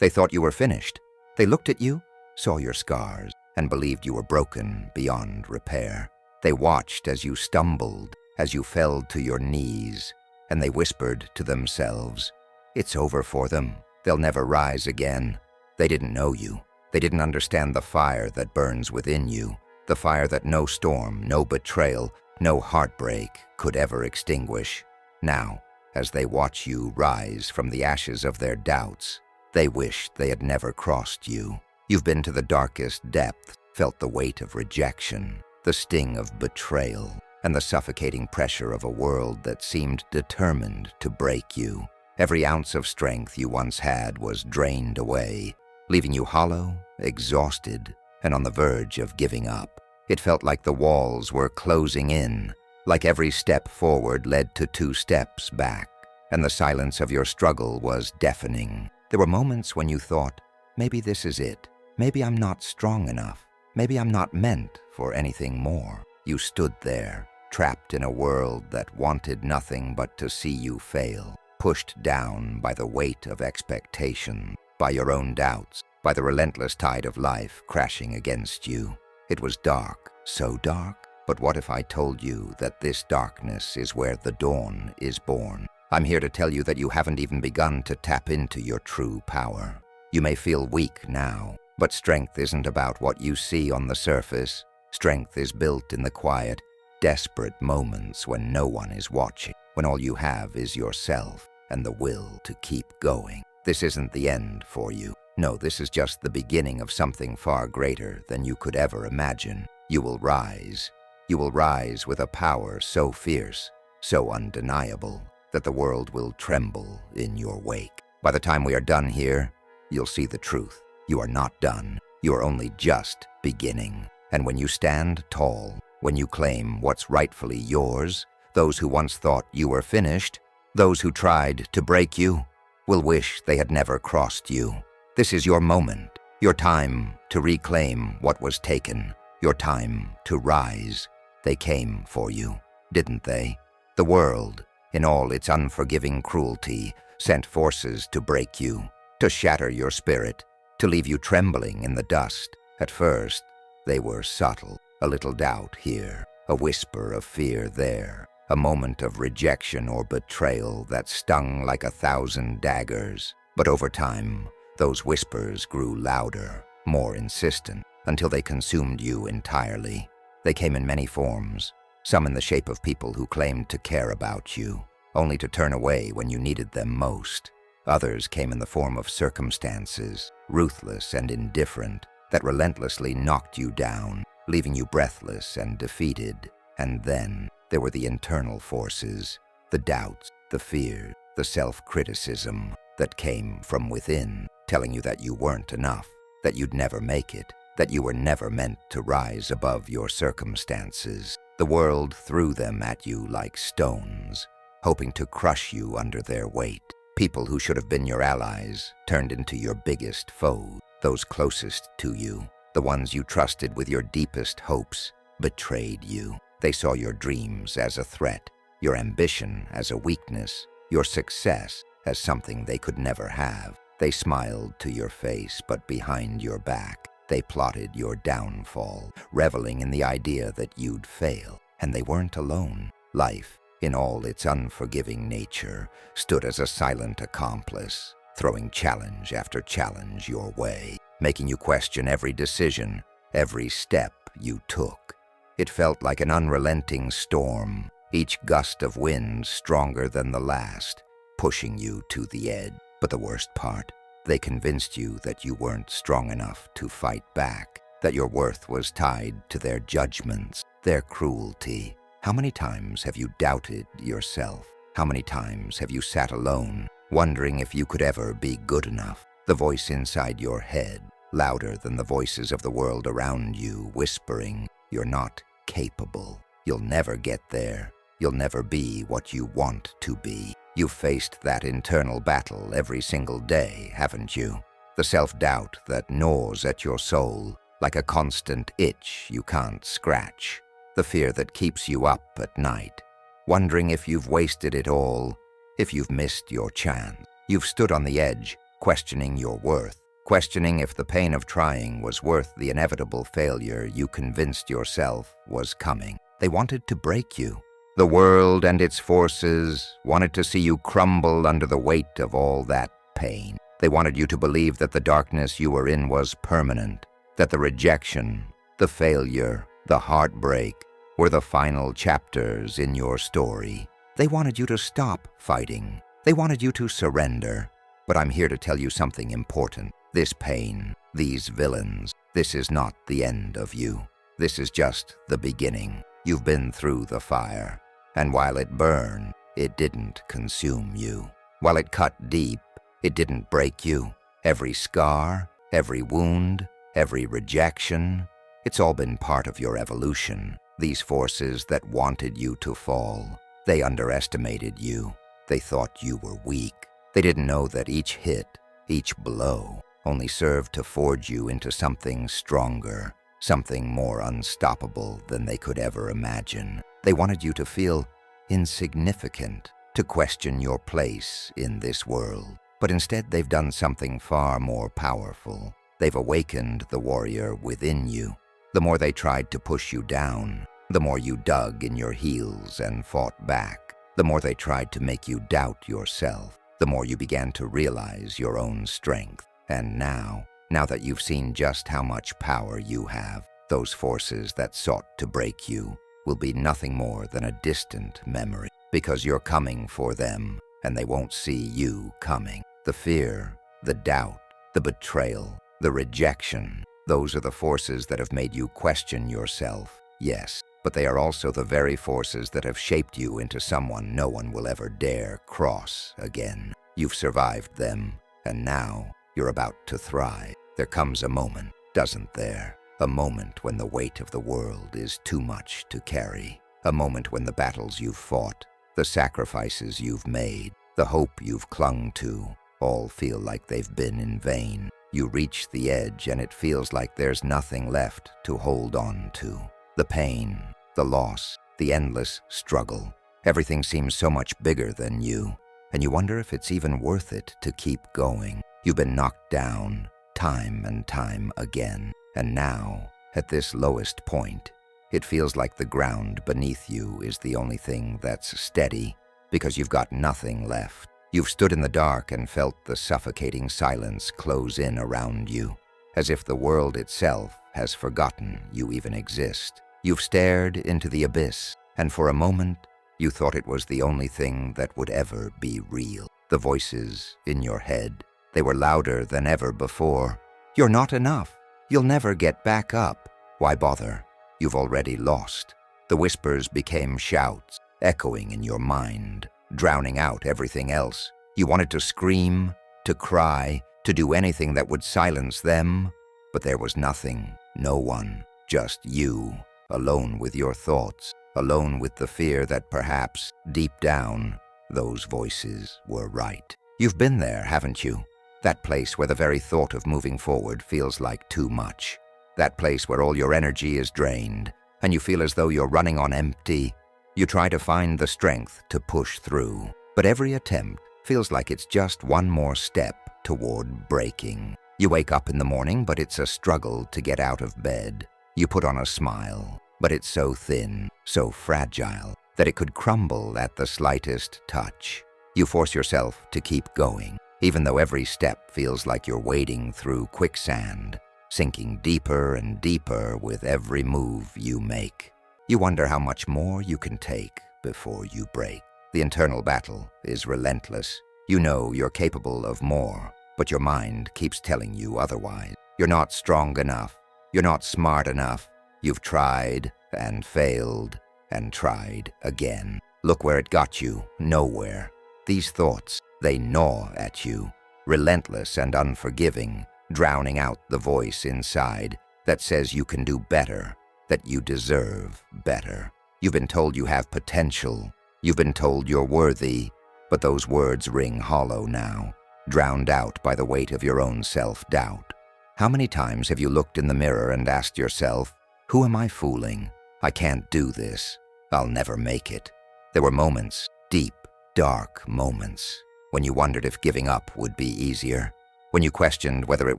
They thought you were finished. They looked at you, saw your scars, and believed you were broken beyond repair. They watched as you stumbled, as you fell to your knees, and they whispered to themselves, "It's over for them. They'll never rise again." They didn't know you. They didn't understand the fire that burns within you, the fire that no storm, no betrayal, no heartbreak could ever extinguish. Now, as they watch you rise from the ashes of their doubts, they wish they had never crossed you. You've been to the darkest depth, felt the weight of rejection, the sting of betrayal, and the suffocating pressure of a world that seemed determined to break you. Every ounce of strength you once had was drained away, leaving you hollow, exhausted, and on the verge of giving up. It felt like the walls were closing in, like every step forward led to 2 steps back, and the silence of your struggle was deafening. There were moments when you thought, maybe this is it. Maybe I'm not strong enough. Maybe I'm not meant for anything more. You stood there, trapped in a world that wanted nothing but to see you fail, pushed down by the weight of expectation, by your own doubts, by the relentless tide of life crashing against you. It was dark, so dark. But what if I told you that this darkness is where the dawn is born? I'm here to tell you that you haven't even begun to tap into your true power. You may feel weak now, but strength isn't about what you see on the surface. Strength is built in the quiet, desperate moments when no one is watching, when all you have is yourself and the will to keep going. This isn't the end for you. No, this is just the beginning of something far greater than you could ever imagine. You will rise. You will rise with a power so fierce, so undeniable, that the world will tremble in your wake. By the time we are done here, you'll see the truth. You are not done. You are only just beginning. And when you stand tall, when you claim what's rightfully yours, those who once thought you were finished, those who tried to break you, will wish they had never crossed you. This is your moment, your time to reclaim what was taken, your time to rise. They came for you, didn't they? The world, in all its unforgiving cruelty, sent forces to break you, to shatter your spirit, to leave you trembling in the dust. At first, they were subtle, a little doubt here, a whisper of fear there, a moment of rejection or betrayal that stung like 1,000 daggers. But over time, those whispers grew louder, more insistent, until they consumed you entirely. They came in many forms, some in the shape of people who claimed to care about you, only to turn away when you needed them most. Others came in the form of circumstances, ruthless and indifferent, that relentlessly knocked you down, leaving you breathless and defeated. And then there were the internal forces, the doubts, the fear, the self-criticism that came from within, telling you that you weren't enough, that you'd never make it, that you were never meant to rise above your circumstances. The world threw them at you like stones, hoping to crush you under their weight. People who should have been your allies turned into your biggest foes. Those closest to you, the ones you trusted with your deepest hopes, betrayed you. They saw your dreams as a threat, your ambition as a weakness, your success as something they could never have. They smiled to your face, but behind your back, they plotted your downfall, reveling in the idea that you'd fail. And they weren't alone. Life, in all its unforgiving nature, stood as a silent accomplice, throwing challenge after challenge your way, making you question every decision, every step you took. It felt like an unrelenting storm, each gust of wind stronger than the last, pushing you to the edge. But the worst part, they convinced you that you weren't strong enough to fight back, that your worth was tied to their judgments, their cruelty. How many times have you doubted yourself? How many times have you sat alone, wondering if you could ever be good enough? The voice inside your head, louder than the voices of the world around you, whispering, "You're not capable. You'll never get there. You'll never be what you want to be." You've faced that internal battle every single day, haven't you? The self-doubt that gnaws at your soul like a constant itch you can't scratch. The fear that keeps you up at night, wondering if you've wasted it all, if you've missed your chance. You've stood on the edge, questioning your worth, questioning if the pain of trying was worth the inevitable failure you convinced yourself was coming. They wanted to break you. The world and its forces wanted to see you crumble under the weight of all that pain. They wanted you to believe that the darkness you were in was permanent, that the rejection, the failure, the heartbreak were the final chapters in your story. They wanted you to stop fighting. They wanted you to surrender. But I'm here to tell you something important. This pain, these villains, this is not the end of you. This is just the beginning. You've been through the fire, and while it burned, it didn't consume you. While it cut deep, it didn't break you. Every scar, every wound, every rejection, it's all been part of your evolution. These forces that wanted you to fall, they underestimated you. They thought you were weak. They didn't know that each hit, each blow, only served to forge you into something stronger, something more unstoppable than they could ever imagine. They wanted you to feel insignificant, to question your place in this world. But instead, they've done something far more powerful. They've awakened the warrior within you. The more they tried to push you down, the more you dug in your heels and fought back. The more they tried to make you doubt yourself, the more you began to realize your own strength. And now that you've seen just how much power you have, those forces that sought to break you will be nothing more than a distant memory, because you're coming for them, and they won't see you coming. The fear, the doubt, the betrayal, the rejection, those are the forces that have made you question yourself, yes, but they are also the very forces that have shaped you into someone no one will ever dare cross again. You've survived them, and now you're about to thrive. There comes a moment, doesn't there? A moment when the weight of the world is too much to carry. A moment when the battles you've fought, the sacrifices you've made, the hope you've clung to, all feel like they've been in vain. You reach the edge and it feels like there's nothing left to hold on to. The pain, the loss, the endless struggle. Everything seems so much bigger than you, and you wonder if it's even worth it to keep going. You've been knocked down time and time again, and now, at this lowest point, it feels like the ground beneath you is the only thing that's steady, because you've got nothing left. You've stood in the dark and felt the suffocating silence close in around you, as if the world itself has forgotten you even exist. You've stared into the abyss, and for a moment, you thought it was the only thing that would ever be real. The voices in your head, they were louder than ever before. You're not enough. You'll never get back up. Why bother? You've already lost. The whispers became shouts, echoing in your mind, drowning out everything else. You wanted to scream, to cry, to do anything that would silence them, but there was nothing, no one, just you, alone with your thoughts, alone with the fear that perhaps, deep down, those voices were right. You've been there, haven't you? That place where the very thought of moving forward feels like too much. That place where all your energy is drained, and you feel as though you're running on empty. You try to find the strength to push through, but every attempt feels like it's just one more step toward breaking. You wake up in the morning, but it's a struggle to get out of bed. You put on a smile, but it's so thin, so fragile, that it could crumble at the slightest touch. You force yourself to keep going, even though every step feels like you're wading through quicksand, sinking deeper and deeper with every move you make. You wonder how much more you can take before you break. The internal battle is relentless. You know you're capable of more, but your mind keeps telling you otherwise. You're not strong enough. You're not smart enough. You've tried and failed and tried again. Look where it got you, nowhere. These thoughts, they gnaw at you, relentless and unforgiving, drowning out the voice inside that says you can do better, that you deserve better. You've been told you have potential. You've been told you're worthy, but those words ring hollow now, drowned out by the weight of your own self-doubt. How many times have you looked in the mirror and asked yourself, who am I fooling? I can't do this. I'll never make it. There were moments, deep, dark moments, when you wondered if giving up would be easier. when you questioned whether it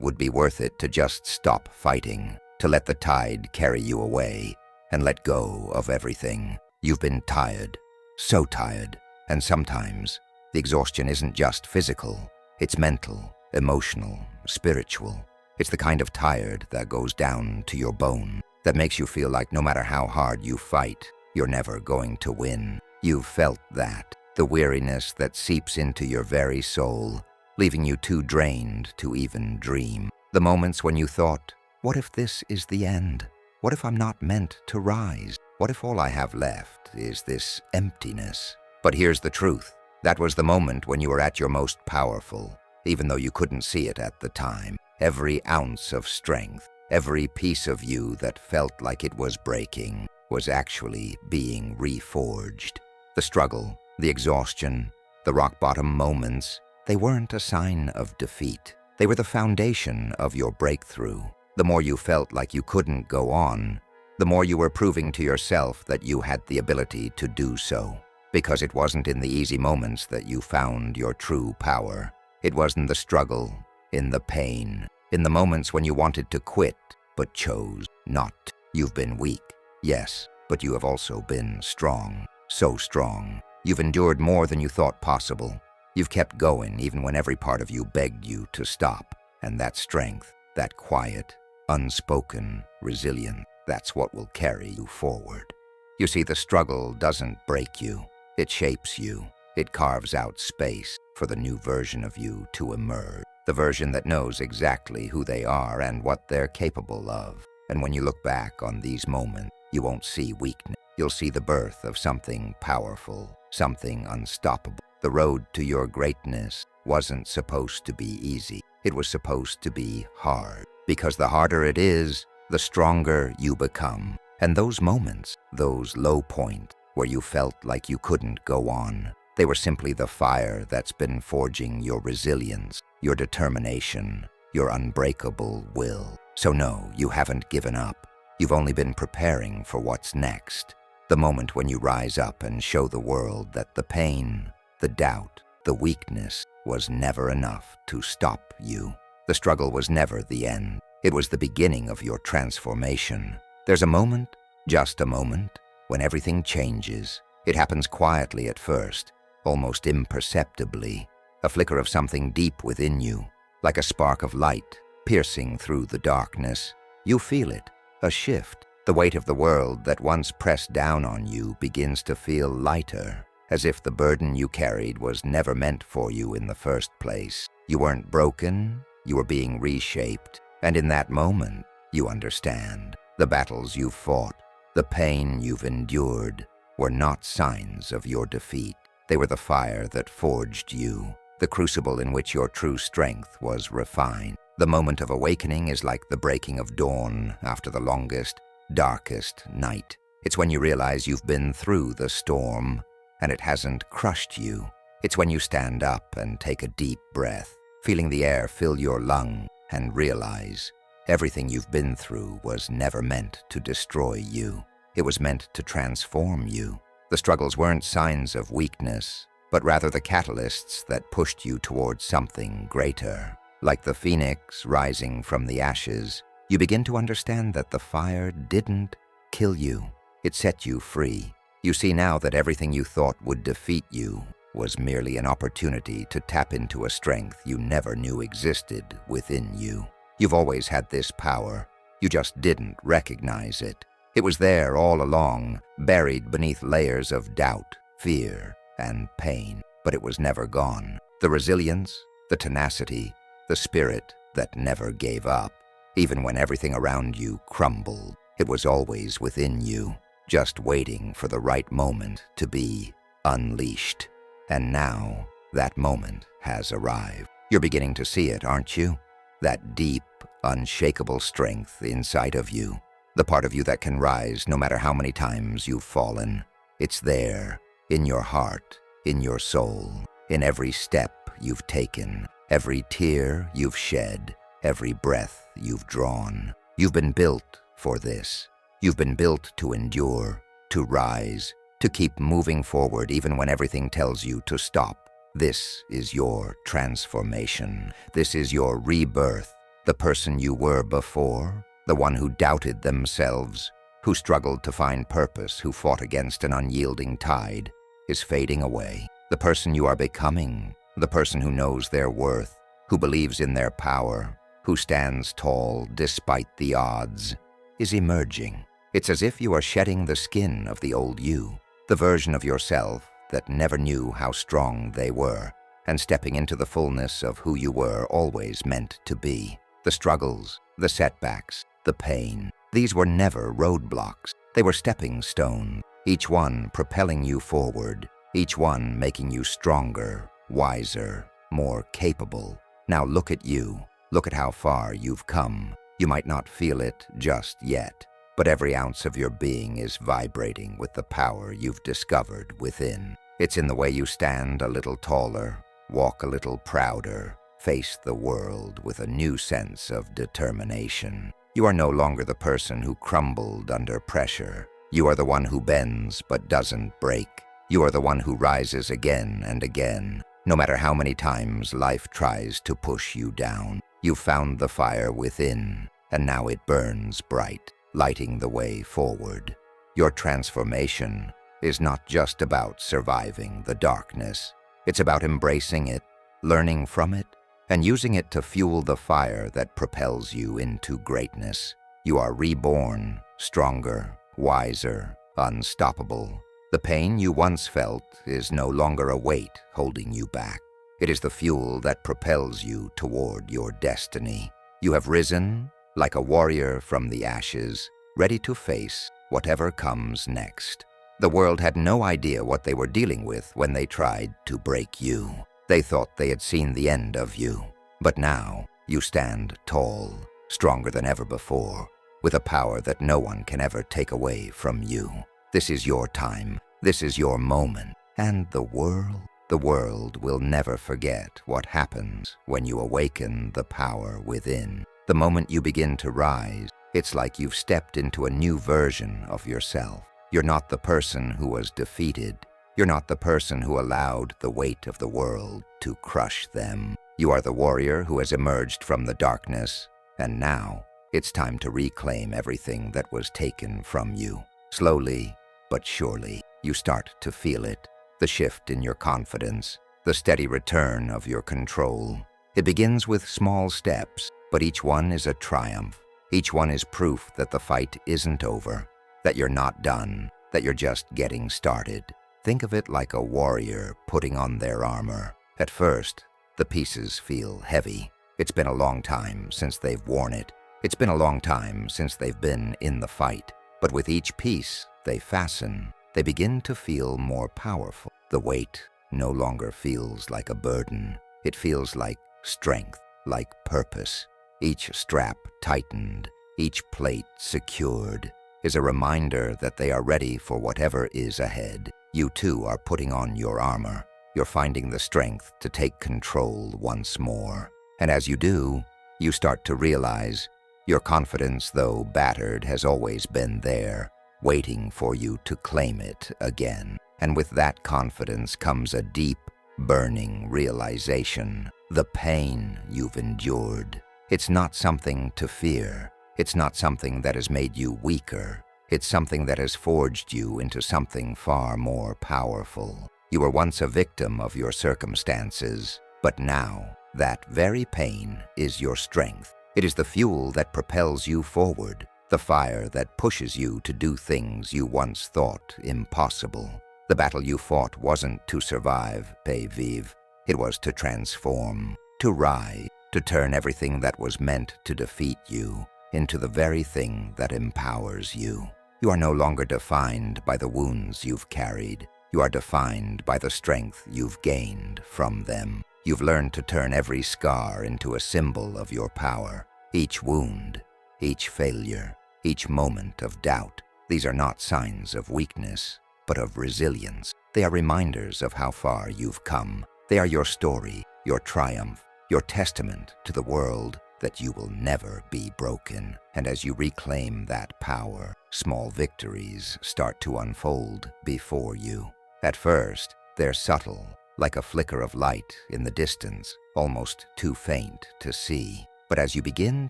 would be worth it to just stop fighting, to let the tide carry you away, and let go of everything. You've been tired, so tired, and sometimes the exhaustion isn't just physical, it's mental, emotional, spiritual. It's the kind of tired that goes down to your bone, that makes you feel like no matter how hard you fight, you're never going to win. You've felt that, the weariness that seeps into your very soul, leaving you too drained to even dream. The moments when you thought, what if this is the end? What if I'm not meant to rise? What if all I have left is this emptiness? But here's the truth. That was the moment when you were at your most powerful, even though you couldn't see it at the time. Every ounce of strength, every piece of you that felt like it was breaking, was actually being reforged. The struggle, the exhaustion, the rock-bottom moments, they weren't a sign of defeat. They were the foundation of your breakthrough. The more you felt like you couldn't go on, the more you were proving to yourself that you had the ability to do so. Because it wasn't in the easy moments that you found your true power. It was in the struggle, in the pain, in the moments when you wanted to quit, but chose not. You've been weak, yes, but you have also been strong, so strong. You've endured more than you thought possible. You've kept going even when every part of you begged you to stop. And that strength, that quiet, unspoken resilience, that's what will carry you forward. You see, the struggle doesn't break you. It shapes you. It carves out space for the new version of you to emerge. The version that knows exactly who they are and what they're capable of. And when you look back on these moments, you won't see weakness. You'll see the birth of something powerful, something unstoppable. The road to your greatness wasn't supposed to be easy. It was supposed to be hard. Because the harder it is, the stronger you become. And those moments, those low points, where you felt like you couldn't go on, they were simply the fire that's been forging your resilience, your determination, your unbreakable will. So no, you haven't given up. You've only been preparing for what's next. The moment when you rise up and show the world that the pain, the doubt, the weakness was never enough to stop you. The struggle was never the end. It was the beginning of your transformation. There's a moment, just a moment, when everything changes. It happens quietly at first, almost imperceptibly, a flicker of something deep within you, like a spark of light piercing through the darkness. You feel it, a shift. The weight of the world that once pressed down on you begins to feel lighter, as if the burden you carried was never meant for you in the first place. You weren't broken, you were being reshaped, and in that moment, you understand. The battles you've fought, the pain you've endured, were not signs of your defeat. They were the fire that forged you, the crucible in which your true strength was refined. The moment of awakening is like the breaking of dawn after the longest, darkest night. It's when you realize you've been through the storm, and it hasn't crushed you. It's when you stand up and take a deep breath, feeling the air fill your lungs, and realize everything you've been through was never meant to destroy you. It was meant to transform you. The struggles weren't signs of weakness, but rather the catalysts that pushed you towards something greater. Like the phoenix rising from the ashes, you begin to understand that the fire didn't kill you. It set you free. You see now that everything you thought would defeat you was merely an opportunity to tap into a strength you never knew existed within you. You've always had this power. You just didn't recognize it. It was there all along, buried beneath layers of doubt, fear, and pain. But it was never gone. The resilience, the tenacity, the spirit that never gave up. Even when everything around you crumbled, it was always within you, just waiting for the right moment to be unleashed. And now, that moment has arrived. You're beginning to see it, aren't you? That deep, unshakable strength inside of you. The part of you that can rise no matter how many times you've fallen. It's there, in your heart, in your soul, in every step you've taken, every tear you've shed, every breath you've drawn. You've been built for this. You've been built to endure, to rise, to keep moving forward even when everything tells you to stop. This is your transformation. This is your rebirth. The person you were before, the one who doubted themselves, who struggled to find purpose, who fought against an unyielding tide, is fading away. The person you are becoming, the person who knows their worth, who believes in their power, who stands tall despite the odds, is emerging. It's as if you are shedding the skin of the old you, the version of yourself that never knew how strong they were, and stepping into the fullness of who you were always meant to be. The struggles, the setbacks, the pain, these were never roadblocks. They were stepping stones, each one propelling you forward, each one making you stronger, wiser, more capable. Now look at you. Look at how far you've come. You might not feel it just yet, but every ounce of your being is vibrating with the power you've discovered within. It's in the way you stand a little taller, walk a little prouder, face the world with a new sense of determination. You are no longer the person who crumbled under pressure. You are the one who bends but doesn't break. You are the one who rises again and again. No matter how many times life tries to push you down, you've found the fire within, and now it burns bright, lighting the way forward. Your transformation is not just about surviving the darkness. It's about embracing it, learning from it, and using it to fuel the fire that propels you into greatness. You are reborn, stronger, wiser, unstoppable. The pain you once felt is no longer a weight holding you back. It is the fuel that propels you toward your destiny. You have risen like a warrior from the ashes, ready to face whatever comes next. The world had no idea what they were dealing with when they tried to break you. They thought they had seen the end of you. But now, you stand tall, stronger than ever before, with a power that no one can ever take away from you. This is your time. This is your moment. And the world will never forget what happens when you awaken the power within. The moment you begin to rise, it's like you've stepped into a new version of yourself. You're not the person who was defeated. You're not the person who allowed the weight of the world to crush them. You are the warrior who has emerged from the darkness, and now it's time to reclaim everything that was taken from you. Slowly but surely, you start to feel it, the shift in your confidence, the steady return of your control. It begins with small steps, but each one is a triumph. Each one is proof that the fight isn't over, that you're not done, that you're just getting started. Think of it like a warrior putting on their armor. At first, the pieces feel heavy. It's been a long time since they've worn it. It's been a long time since they've been in the fight. But with each piece they fasten, they begin to feel more powerful. The weight no longer feels like a burden. It feels like strength, like purpose. Each strap tightened, each plate secured, is a reminder that they are ready for whatever is ahead. You too are putting on your armor. You're finding the strength to take control once more. And as you do, you start to realize your confidence, though battered, has always been there, waiting for you to claim it again. And with that confidence comes a deep, burning realization. The pain you've endured, it's not something to fear. It's not something that has made you weaker. It's something that has forged you into something far more powerful. You were once a victim of your circumstances, but now that very pain is your strength. It is the fuel that propels you forward, the fire that pushes you to do things you once thought impossible. The battle you fought wasn't to survive, paix vive. It was to transform, to rise, to turn everything that was meant to defeat you into the very thing that empowers you. You are no longer defined by the wounds you've carried. You are defined by the strength you've gained from them. You've learned to turn every scar into a symbol of your power. Each wound, each failure, each moment of doubt, these are not signs of weakness, but of resilience. They are reminders of how far you've come. They are your story, your triumph, your testament to the world that you will never be broken. And as you reclaim that power, small victories start to unfold before you. At first, they're subtle. like a flicker of light in the distance, almost too faint to see. But as you begin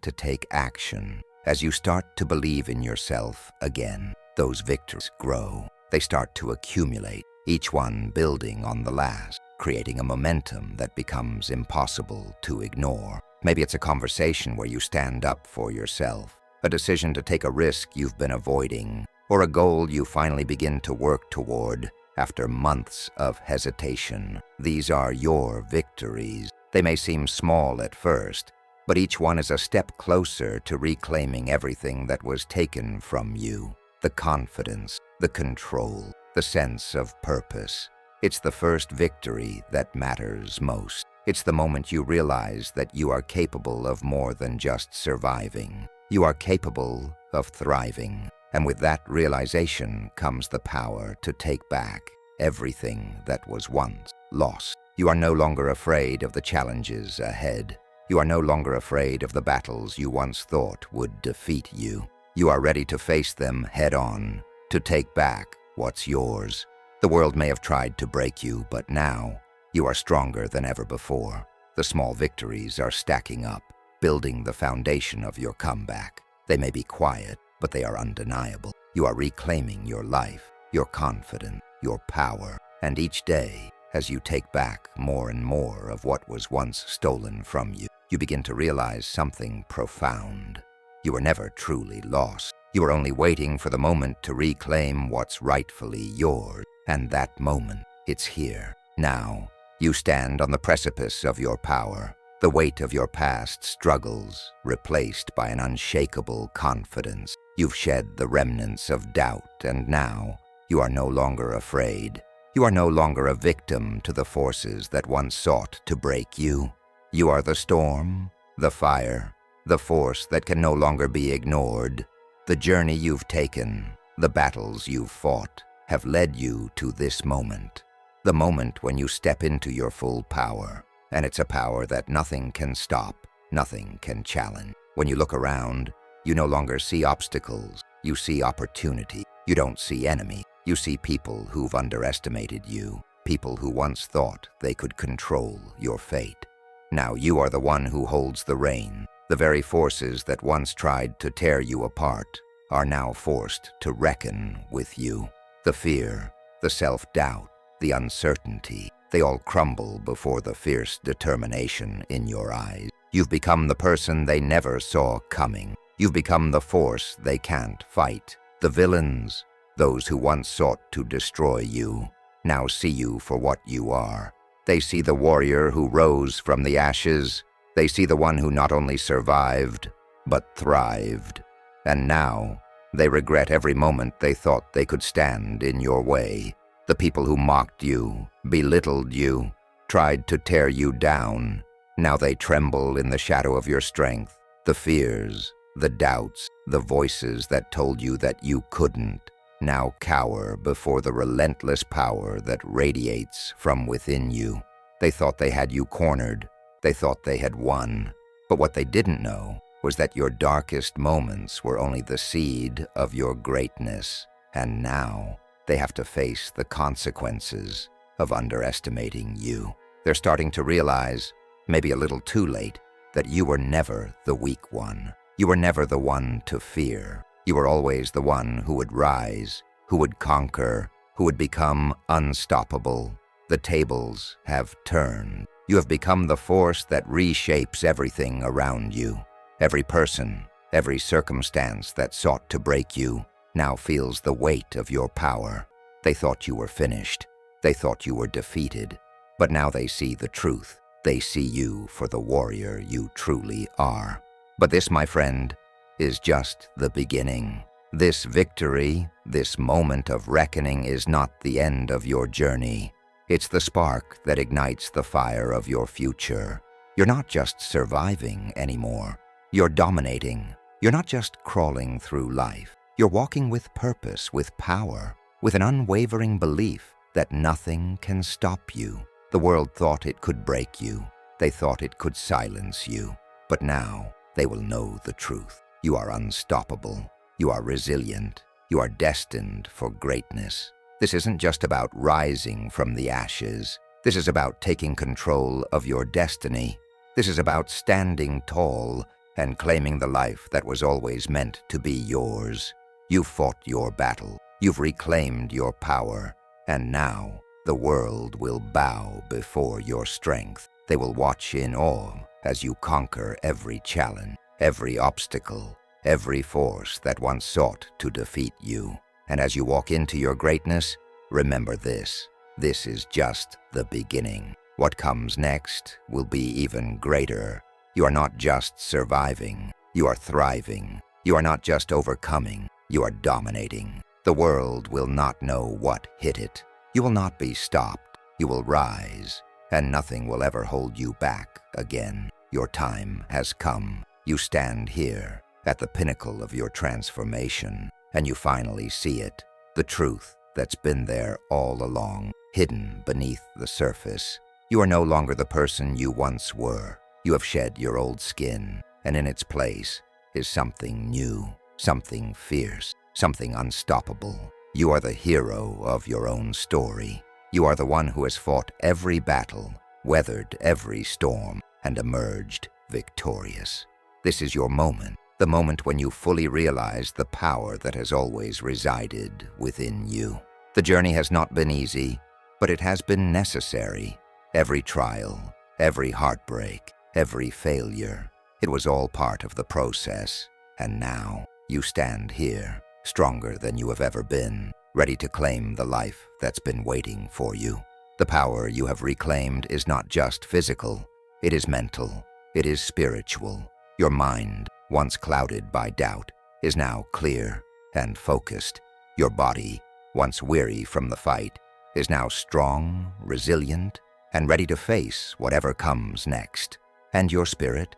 to take action, as you start to believe in yourself again, those victories grow. They start to accumulate, each one building on the last, creating a momentum that becomes impossible to ignore. Maybe it's a conversation where you stand up for yourself, a decision to take a risk you've been avoiding, or a goal you finally begin to work toward after months of hesitation. These are your victories. They may seem small at first, but each one is a step closer to reclaiming everything that was taken from you. The confidence, the control, the sense of purpose. It's the first victory that matters most. It's the moment you realize that you are capable of more than just surviving. You are capable of thriving. And with that realization comes the power to take back everything that was once lost. You are no longer afraid of the challenges ahead. You are no longer afraid of the battles you once thought would defeat you. You are ready to face them head-on, to take back what's yours. The world may have tried to break you, but now you are stronger than ever before. The small victories are stacking up, building the foundation of your comeback. They may be quiet, but they are undeniable. You are reclaiming your life, your confidence, your power, and each day, as you take back more and more of what was once stolen from you, you begin to realize something profound. You were never truly lost. You were only waiting for the moment to reclaim what's rightfully yours. And that moment, it's here, now. You stand on the precipice of your power, the weight of your past struggles replaced by an unshakable confidence. You've shed the remnants of doubt, and now you are no longer afraid. You are no longer a victim to the forces that once sought to break you. You are the storm, the fire, the force that can no longer be ignored. The journey you've taken, the battles you've fought, have led you to this moment. The moment when you step into your full power, and it's a power that nothing can stop, nothing can challenge. When you look around, you no longer see obstacles, you see opportunity. You don't see enemy, you see people who've underestimated you, people who once thought they could control your fate. Now you are the one who holds the rein. The very forces that once tried to tear you apart are now forced to reckon with you. The fear, the self-doubt, the uncertainty, they all crumble before the fierce determination in your eyes. You've become the person they never saw coming. You've become the force they can't fight. The villains, those who once sought to destroy you, now see you for what you are. They see the warrior who rose from the ashes. They see the one who not only survived, but thrived. And now, they regret every moment they thought they could stand in your way. The people who mocked you, belittled you, tried to tear you down, now they tremble in the shadow of your strength. The fears, the doubts, the voices that told you that you couldn't, now cower before the relentless power that radiates from within you. They thought they had you cornered. They thought they had won. But what they didn't know was that your darkest moments were only the seed of your greatness. And now they have to face the consequences of underestimating you. They're starting to realize, maybe a little too late, that you were never the weak one. You were never the one to fear. You were always the one who would rise, who would conquer, who would become unstoppable. The tables have turned. You have become the force that reshapes everything around you. Every person, every circumstance that sought to break you now feels the weight of your power. They thought you were finished. They thought you were defeated. But now they see the truth. They see you for the warrior you truly are. But this, my friend, is just the beginning. This victory, this moment of reckoning is not the end of your journey. It's the spark that ignites the fire of your future. You're not just surviving anymore. You're dominating. You're not just crawling through life. You're walking with purpose, with power, with an unwavering belief that nothing can stop you. The world thought it could break you. They thought it could silence you. But now they will know the truth. You are unstoppable. You are resilient. You are destined for greatness. This isn't just about rising from the ashes. This is about taking control of your destiny. This is about standing tall and claiming the life that was always meant to be yours. You've fought your battle. You've reclaimed your power. And now the world will bow before your strength. They will watch in awe as you conquer every challenge, every obstacle, every force that once sought to defeat you. And as you walk into your greatness, remember this. This is just the beginning. What comes next will be even greater. You are not just surviving. You are thriving. You are not just overcoming. You are dominating. The world will not know what hit it. You will not be stopped. You will rise, and nothing will ever hold you back again. Your time has come. You stand here at the pinnacle of your transformation, and you finally see it, the truth that's been there all along, hidden beneath the surface. You are no longer the person you once were. You have shed your old skin, and in its place is something new, something fierce, something unstoppable. You are the hero of your own story. You are the one who has fought every battle, weathered every storm, and emerged victorious. This is your moment, the moment when you fully realize the power that has always resided within you. The journey has not been easy, but it has been necessary. Every trial, every heartbreak, every failure, it was all part of the process. And now you stand here, stronger than you have ever been, ready to claim the life that's been waiting for you. The power you have reclaimed is not just physical, it is mental, it is spiritual. Your mind, once clouded by doubt, is now clear and focused. Your body, once weary from the fight, is now strong, resilient, and ready to face whatever comes next. And your spirit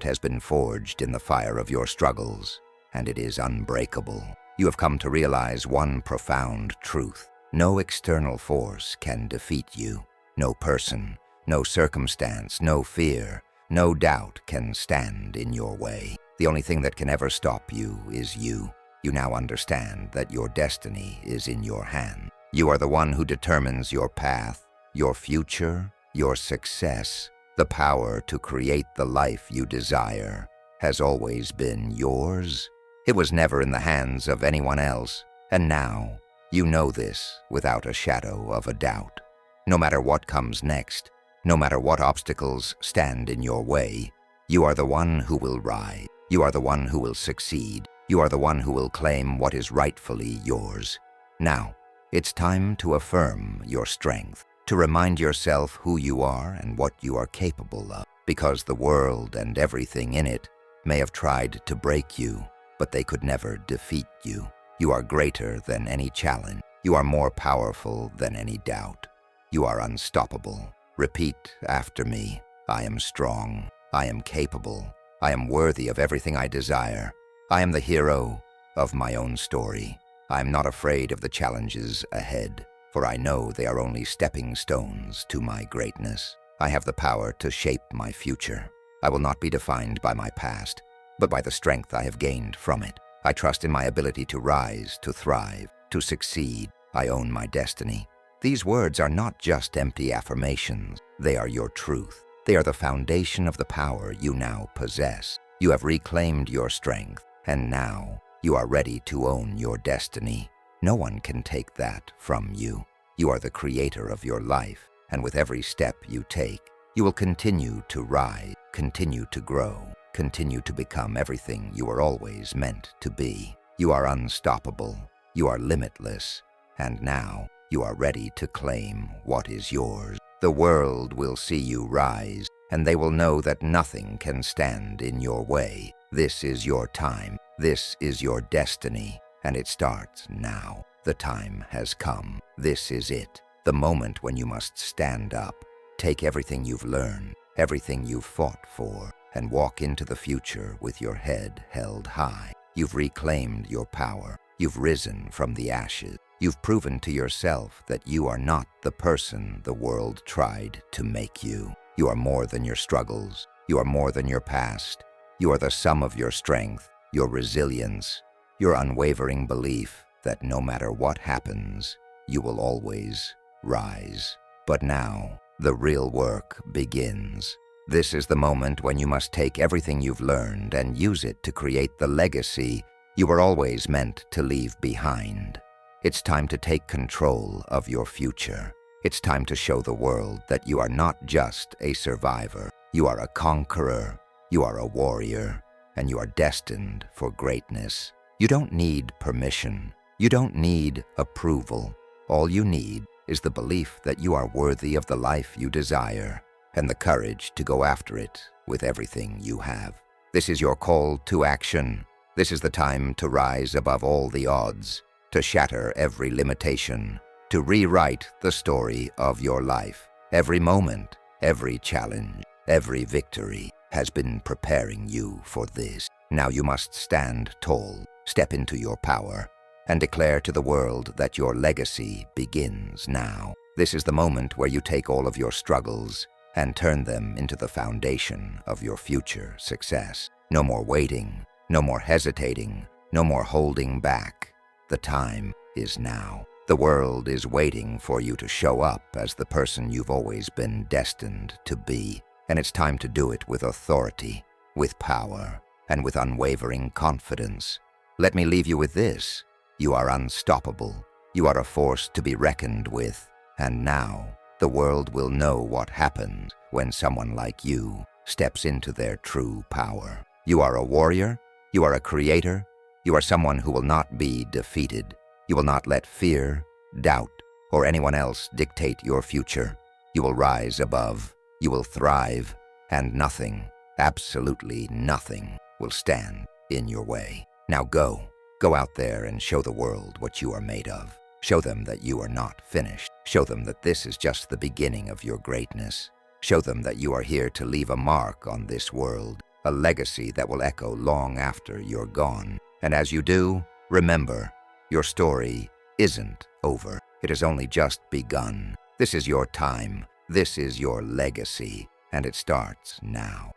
has been forged in the fire of your struggles, and it is unbreakable. You have come to realize one profound truth. No external force can defeat you. No person, no circumstance, no fear, no doubt can stand in your way. The only thing that can ever stop you is you. You now understand that your destiny is in your hand. You are the one who determines your path, your future, your success. The power to create the life you desire has always been yours. It was never in the hands of anyone else, and now you know this without a shadow of a doubt. No matter what comes next, no matter what obstacles stand in your way, you are the one who will rise. You are the one who will succeed. You are the one who will claim what is rightfully yours. Now, it's time to affirm your strength, to remind yourself who you are and what you are capable of, because the world and everything in it may have tried to break you, but they could never defeat you. You are greater than any challenge. You are more powerful than any doubt. You are unstoppable. Repeat after me. I am strong. I am capable. I am worthy of everything I desire. I am the hero of my own story. I am not afraid of the challenges ahead, for I know they are only stepping stones to my greatness. I have the power to shape my future. I will not be defined by my past, but by the strength I have gained from it. I trust in my ability to rise, to thrive, to succeed. I own my destiny. These words are not just empty affirmations. They are your truth. They are the foundation of the power you now possess. You have reclaimed your strength, and now you are ready to own your destiny. No one can take that from you. You are the creator of your life, and with every step you take, you will continue to rise, continue to grow, continue to become everything you were always meant to be. You are unstoppable. You are limitless. And now you are ready to claim what is yours. The world will see you rise, and they will know that nothing can stand in your way. This is your time. This is your destiny, and it starts now. The time has come. This is it, the moment when you must stand up, take everything you've learned, everything you've fought for, and walk into the future with your head held high. You've reclaimed your power. You've risen from the ashes. You've proven to yourself that you are not the person the world tried to make you. You are more than your struggles. You are more than your past. You are the sum of your strength, your resilience, your unwavering belief that no matter what happens, you will always rise. But now, the real work begins. This is the moment when you must take everything you've learned and use it to create the legacy you were always meant to leave behind. It's time to take control of your future. It's time to show the world that you are not just a survivor. You are a conqueror, you are a warrior, and you are destined for greatness. You don't need permission. You don't need approval. All you need is the belief that you are worthy of the life you desire and the courage to go after it with everything you have. This is your call to action. This is the time to rise above all the odds, to shatter every limitation, to rewrite the story of your life. Every moment, every challenge, every victory has been preparing you for this. Now you must stand tall, step into your power, and declare to the world that your legacy begins now. This is the moment where you take all of your struggles and turn them into the foundation of your future success. No more waiting, no more hesitating, no more holding back. The time is now. The world is waiting for you to show up as the person you've always been destined to be. And it's time to do it with authority, with power, and with unwavering confidence. Let me leave you with this. You are unstoppable. You are a force to be reckoned with. And now, the world will know what happens when someone like you steps into their true power. You are a warrior. You are a creator. You are someone who will not be defeated. You will not let fear, doubt, or anyone else dictate your future. You will rise above. You will thrive, and nothing, absolutely nothing, will stand in your way. Now go out there and show the world what you are made of. Show them that you are not finished. Show them that this is just the beginning of your greatness. Show them that you are here to leave a mark on this world, a legacy that will echo long after you're gone. And as you do, remember, your story isn't over. It has only just begun. This is your time. This is your legacy, and it starts now.